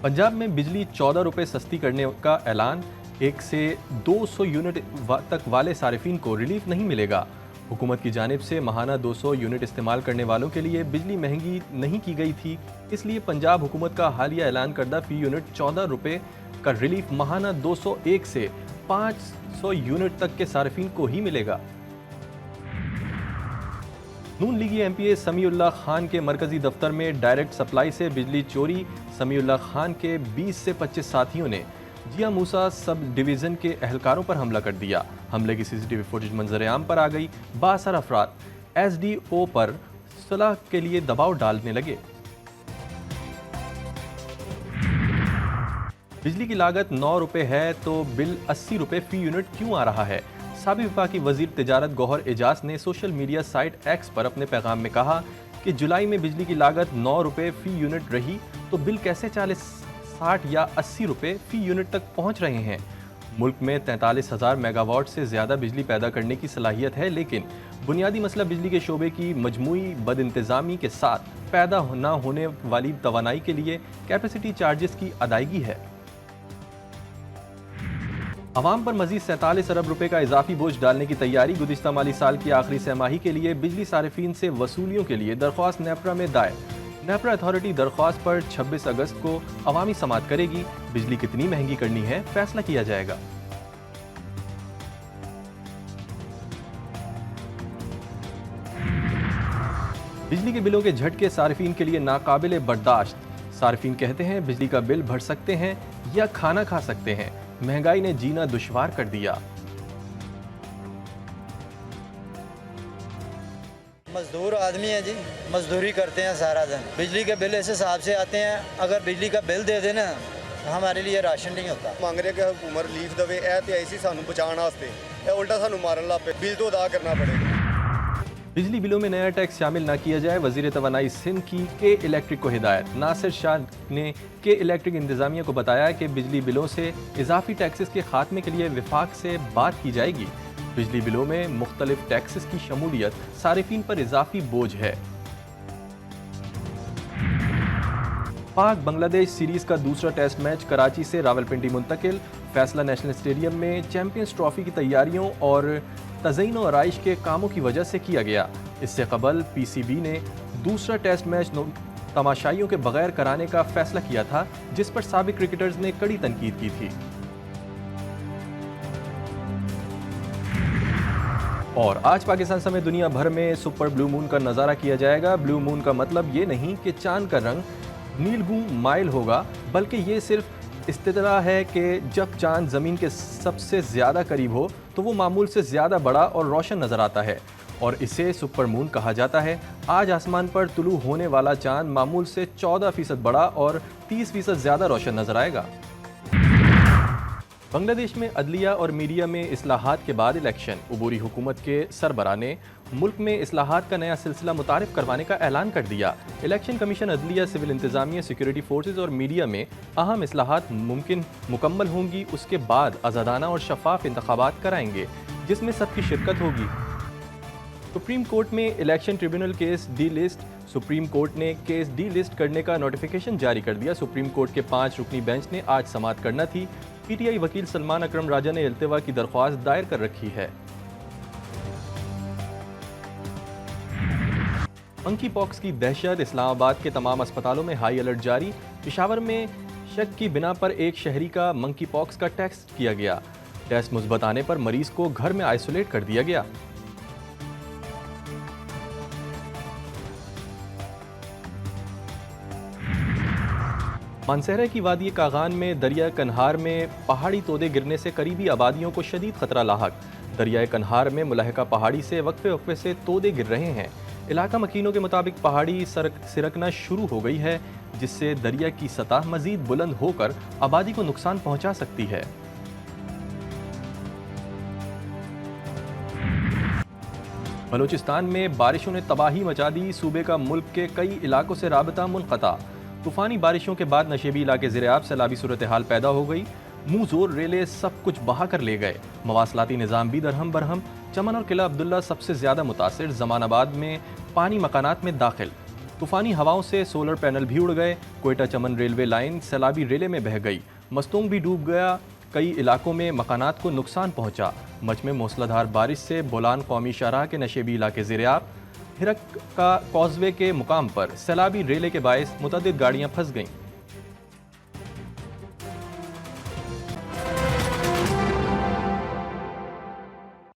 पंजाब में बिजली 14 रुपये सस्ती करने का ऐलान। 1 से 200 यूनिट तक वाले सारिफिन को रिलीफ नहीं मिलेगा। हुकूमत की जानिब से माहाना 200 यूनिट इस्तेमाल करने वालों के लिए बिजली महंगी नहीं की गई थी, इसलिए पंजाब हुकूमत का हालिया ऐलान करदा फी यूनिट 14 रुपये का रिलीफ माहाना 201 से 500 यूनिट तक के सारिफिन को ही मिलेगा। नून लीगी एमपीए समीउल्लाह खान के मरकजी दफ्तर में डायरेक्ट सप्लाई से बिजली चोरी। समीउल्लाह खान के 20 से 25 साथियों ने जिया मूसा सब डिवीज़न के एहलकारों पर हमला कर दिया। हमले की सीसीटीवी फुटेज मंजर-ए-आम पर आ गई। बासर अफराद एसडीओ पर सलाह के लिए दबाव डालने लगे। बिजली की लागत 9 रुपये है तो बिल 80 रुपये फी यूनिट क्यों आ रहा है? साबिक वफाकी वजीर तिजारत गौहर एजाज ने सोशल मीडिया साइट एक्स पर अपने पैगाम में कहा कि जुलाई में बिजली की लागत 9 रुपये फी यूनिट रही तो बिल कैसे 40, 60 या 80 रुपये फी यूनिट तक पहुंच रहे हैं। मुल्क में 43,000 मेगावाट से ज़्यादा बिजली पैदा करने की सलाहियत है, लेकिन बुनियादी मसला बिजली के शोबे की मजमूई बदइंतज़ामी के साथ पैदा न होने वाली तवानाई के लिए कैपेसिटी चार्जेस की अदायगी है। अवाम पर मजीद 47 अरब रुपए का इजाफी बोझ डालने की तैयारी। गुज़िश्ता माली साल की आखिरी सहमाही के लिए बिजली सारिफिन से वसूलियों के लिए दरख्वास्त नेपरा में दायर। नेपरा अथॉरिटी दरख्वास्त पर 26 अगस्त को अवामी समाअत करेगी। बिजली कितनी महंगी करनी है, फैसला किया जाएगा। बिजली के बिलों के झटके सारिफिन के लिए नाकाबिले बर्दाश्त। सारिफिन कहते हैं बिजली का बिल भर सकते हैं या खाना खा सकते हैं, महंगाई ने जीना दुश्वार कर दिया। मजदूर आदमी है जी, मजदूरी करते हैं सारा दिन। बिजली के बिल इस हिसाब से आते हैं, अगर बिजली का बिल दे देना हमारे लिए राशन नहीं होता। ਮੰਗ ਰਹੇ ਕਿ हुकूमत रिलीफ देवे, ਇਹ ਤੇ ਆਈ ਸੀ ਸਾਨੂੰ ਬਚਾਉਣ ਵਾਸਤੇ, ਇਹ उल्टा ਸਾਨੂੰ मारन ਲੱਗ ਪਏ। बिल तो अदा करना पड़ेगा। बिजली बिलों में नया टैक्स शामिल न किया जाए। वजीर तवानाई सिंध की के इलेक्ट्रिक को हिदायत। नासिर शाह ने के इलेक्ट्रिक इंतजामिया को बताया कि बिजली बिलों से इजाफी टैक्सेस के खात्मे के लिए विफाक से बात की जाएगी। बिजली बिलों में मुख्तलिफ टैक्सेस की शमूलियत सारिफिन पर इजाफी बोझ है। पाक बांग्लादेश सीरीज का दूसरा टेस्ट मैच कराची से रावलपिंडी मुंतकिल। फैसला नेशनल स्टेडियम में चैंपियंस ट्रॉफी की तैयारियों और तज़यीन और आराइश के कामों की वजह से किया गया। इससे कबल पीसीबी ने दूसरा टेस्ट मैच तमाशाइयों के बगैर कराने का फैसला किया था, जिस पर साबिक क्रिकेटर्स ने कड़ी तनकीद की थी। और आज पाकिस्तान समेत दुनिया भर में सुपर ब्लू मून का नज़ारा किया जाएगा। ब्लू मून का मतलब ये नहीं कि चांद का रंग नीलगू माइल होगा, बल्कि ये सिर्फ इस्तितला है कि जब चांद ज़मीन के सबसे ज़्यादा करीब हो तो वो मामूल से ज़्यादा बड़ा और रोशन नज़र आता है, और इसे सुपर मून कहा जाता है। आज आसमान पर तुलू होने वाला चांद मामूल से 14% बड़ा और 30% ज़्यादा रोशन नज़र आएगा। बांग्लादेश में अदलिया और मीडिया में इस्लाहात के बाद इलेक्शन। उबूरी हुकूमत के सरबराह ने मुल्क में इस्लाहात का नया सिलसिला मुतारिफ करवाने का ऐलान कर दिया। इलेक्शन कमीशन अदलिया, सिविल इंतजामिया, सिक्योरिटी फोर्सेज और मीडिया में अहम इस्लाहात मुकम्मल होंगी। उसके बाद आज़ादाना और शफाफ इंतखाबात कराएंगे, जिसमें सबकी शिरकत होगी। सुप्रीम कोर्ट में election tribunal case D list. Supreme court ने केस डी लिस्ट करने का नोटिफिकेशन जारी कर दिया। सुप्रीम कोर्ट के 5 रुकनी बेंच ने आज समाअत करना थी। पीटीआई वकील सलमान अकरम राजा ने इल्तिवा की दरख्वास्त दायर कर रखी है। मंकी पॉक्स की दहशत। इस्लामाबाद के तमाम अस्पतालों में हाई अलर्ट जारी। पेशावर में शक की बिना पर एक शहरी का मंकी पॉक्स का टेस्ट किया गया। टेस्ट मुस्बत आने पर मरीज को घर में आइसोलेट कर दिया गया। मानसहरा की वादी कागान में दरिया कन्हार में पहाड़ी तोदे गिरने से करीबी आबादियों को शदीद खतरा लाहक। दरियाए कन्हार में मुलाहिका पहाड़ी से वक्फे से तोदे गिर रहे हैं। इलाका मकीनों के मुताबिक पहाड़ी सिरकना शुरू हो गई है, जिससे दरिया की सतह मजीद बुलंद होकर आबादी को नुकसान पहुंचा सकती है। बलूचिस्तान में बारिशों ने तबाही मचा दी। सूबे का मुल्क के कई इलाकों से राबता मुनक़ता। तूफ़ानी बारिशों के बाद नशेबी इलाके ज़ेर-ए-आब सैलाबी सूरत हाल पैदा हो गई। मुँह जोर रेले सब कुछ बहा कर ले गए। मवासलाती निज़ाम भी दरहम बरहम। चमन और किला अब्दुल्ला सबसे ज़्यादा मुतासिर। जमानाबाद में पानी मकानात में दाखिल। तूफानी हवाओं से सोलर पैनल भी उड़ गए। कोयटा चमन रेलवे लाइन सैलाबी रेले में बह गई। मस्तूंग भी डूब गया। कई इलाकों में मकानात को नुकसान पहुंचा। मच में मूसलाधार बारिश से बोलान कौमी शाहराह के नशेबी इलाके ज़ेर-ए-आब। हिरक का कॉजवे के मुकाम पर सैलाबी रेले के बायस मुतअद्दिद गाड़ियां फंस गईं।